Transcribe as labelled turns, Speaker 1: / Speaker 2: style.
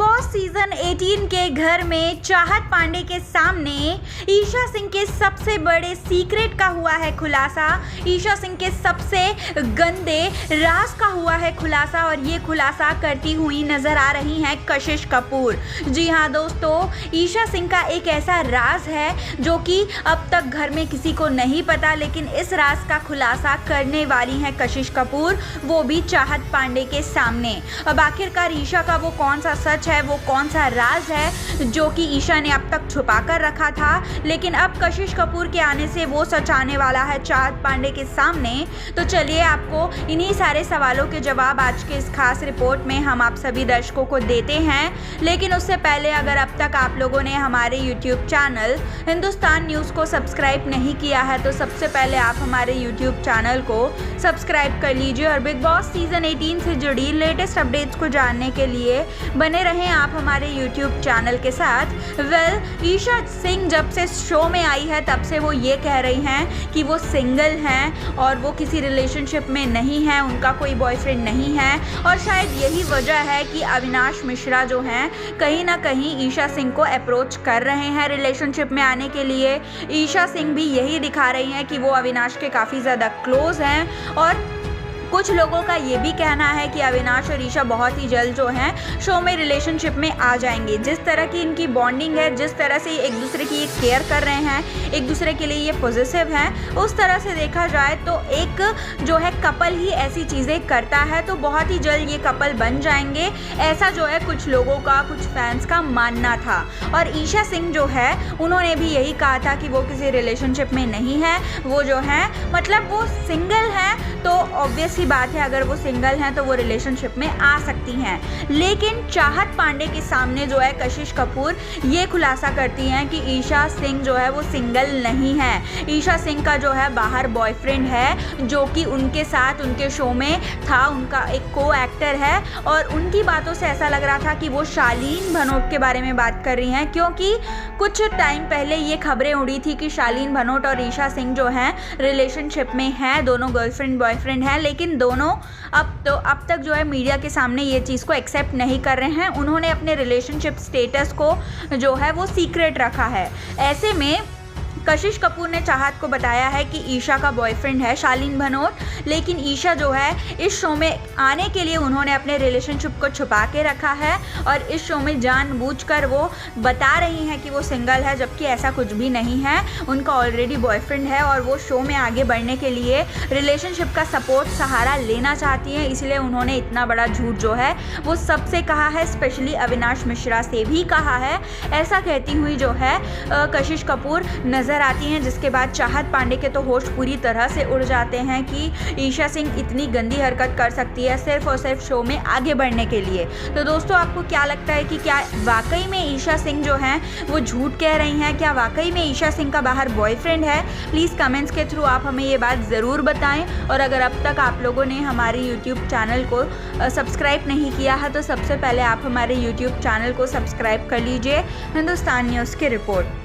Speaker 1: Boss season 18 के घर में चाहत पांडे के सामने ईशा सिंह के सबसे बड़े सीक्रेट का हुआ है खुलासा। ईशा सिंह के सबसे गंदे राज का हुआ है खुलासा और ये खुलासा करती हुई नजर आ रही हैं कशिश कपूर। जी हाँ दोस्तों, ईशा सिंह का एक ऐसा राज है जो कि अब तक घर में किसी को नहीं पता, लेकिन इस राज का खुलासा करने वाली हैं कशिश कपूर, वो भी चाहत पांडे के सामने। अब आखिरकार ईशा का वो कौन सा सच है, वो कौन सा राज है जो कि ईशा ने अब तक छुपा कर रखा था, लेकिन अब कशिश कपूर के आने से वो सच आने वाला है चाहत पांडे के सामने। तो चलिए आपको इन्हीं सारे सवालों के जवाब आज के इस खास रिपोर्ट में हम आप सभी दर्शकों को देते हैं। लेकिन उससे पहले अगर अब तक आप लोगों ने हमारे यूट्यूब चैनल हिंदुस्तान न्यूज़ को सब्सक्राइब नहीं किया है तो सबसे पहले आप हमारे यूट्यूब चैनल को सब्सक्राइब कर लीजिए और बिग बॉस सीजन 18 से जुड़ी लेटेस्ट अपडेट्स को जानने के लिए बने रहें आप हमारे यूट्यूब चैनल के साथ। ईशा सिंह जब से शो में आई है तब से वो ये कह रही हैं कि वो सिंगल हैं और वो किसी रिलेशनशिप में नहीं हैं, उनका कोई बॉयफ्रेंड नहीं है। और शायद यही वजह है कि अविनाश मिश्रा जो हैं कहीं ना कहीं ईशा सिंह को अप्रोच कर रहे हैं रिलेशनशिप में आने के लिए। ईशा सिंह भी यही दिखा रही हैं कि वो अविनाश के काफ़ी ज़्यादा क्लोज हैं और कुछ लोगों का ये भी कहना है कि अविनाश और ईशा बहुत ही जल्द जो हैं शो में रिलेशनशिप में आ जाएंगे। जिस तरह की इनकी बॉन्डिंग है, जिस तरह से एक दूसरे की केयर कर रहे हैं, एक दूसरे के लिए ये पॉजिटिव हैं, उस तरह से देखा जाए तो एक जो है कपल ही ऐसी चीज़ें करता है, तो बहुत ही जल्द ये कपल बन जाएंगे, ऐसा जो है कुछ लोगों का, कुछ फैंस का मानना था। और ईशा सिंह जो है उन्होंने भी यही कहा था कि वो किसी रिलेशनशिप में नहीं है, वो जो है मतलब वो सिंगल हैं। तो ऑब्वियस बात है अगर वो सिंगल हैं तो वो रिलेशनशिप में आ सकती हैं। लेकिन चाहत पांडे के सामने जो है कशिश कपूर ये खुलासा करती हैं कि ईशा सिंह जो है वो सिंगल नहीं है। ईशा सिंह का जो है बाहर बॉयफ्रेंड है जो कि उनके साथ उनके शो में था, उनका एक को एक्टर है। और उनकी बातों से ऐसा लग रहा था कि वो शालीन भनोट के बारे में बात कर रही हैं, क्योंकि कुछ टाइम पहले ये खबरें उड़ी थी कि शालीन भनोट और ईशा सिंह जो हैं रिलेशनशिप में हैं, दोनों गर्लफ्रेंड बॉयफ्रेंड हैं। लेकिन दोनों अब तक जो है मीडिया के सामने ये चीज़ को एक्सेप्ट नहीं कर रहे हैं। उन्होंने अपने रिलेशनशिप स्टेटस को जो है वो सीक्रेट रखा है। ऐसे में कशिश कपूर ने चाहत को बताया है कि ईशा का बॉयफ्रेंड है शालीन भनोट, लेकिन ईशा जो है इस शो में आने के लिए उन्होंने अपने रिलेशनशिप को छुपा के रखा है और इस शो में जानबूझकर वो बता रही हैं कि वो सिंगल है, जबकि ऐसा कुछ भी नहीं है। उनका ऑलरेडी बॉयफ्रेंड है और वो शो में आगे बढ़ने के लिए रिलेशनशिप का सपोर्ट सहारा लेना चाहती हैं, इसलिए उन्होंने इतना बड़ा झूठ जो है वो सबसे कहा है, स्पेशली अविनाश मिश्रा से भी कहा है। ऐसा कहती हुई जो है कशिश कपूर नजर आती हैं, जिसके बाद चाहत पांडे के तो होश पूरी तरह से उड़ जाते हैं कि ईशा सिंह इतनी गंदी हरकत कर सकती है सिर्फ और सिर्फ शो में आगे बढ़ने के लिए। तो दोस्तों आपको क्या लगता है कि क्या वाकई में ईशा सिंह जो हैं वो झूठ कह रही हैं? क्या वाकई में ईशा सिंह का बाहर बॉयफ्रेंड है? प्लीज़ कमेंट्स के थ्रू आप हमें ये बात ज़रूर बताएं। और अगर अब तक आप लोगों ने हमारे यूट्यूब चैनल को सब्सक्राइब नहीं किया है तो सबसे पहले आप हमारे यूट्यूब चैनल को सब्सक्राइब कर लीजिए। हिंदुस्तान न्यूज़ की रिपोर्ट।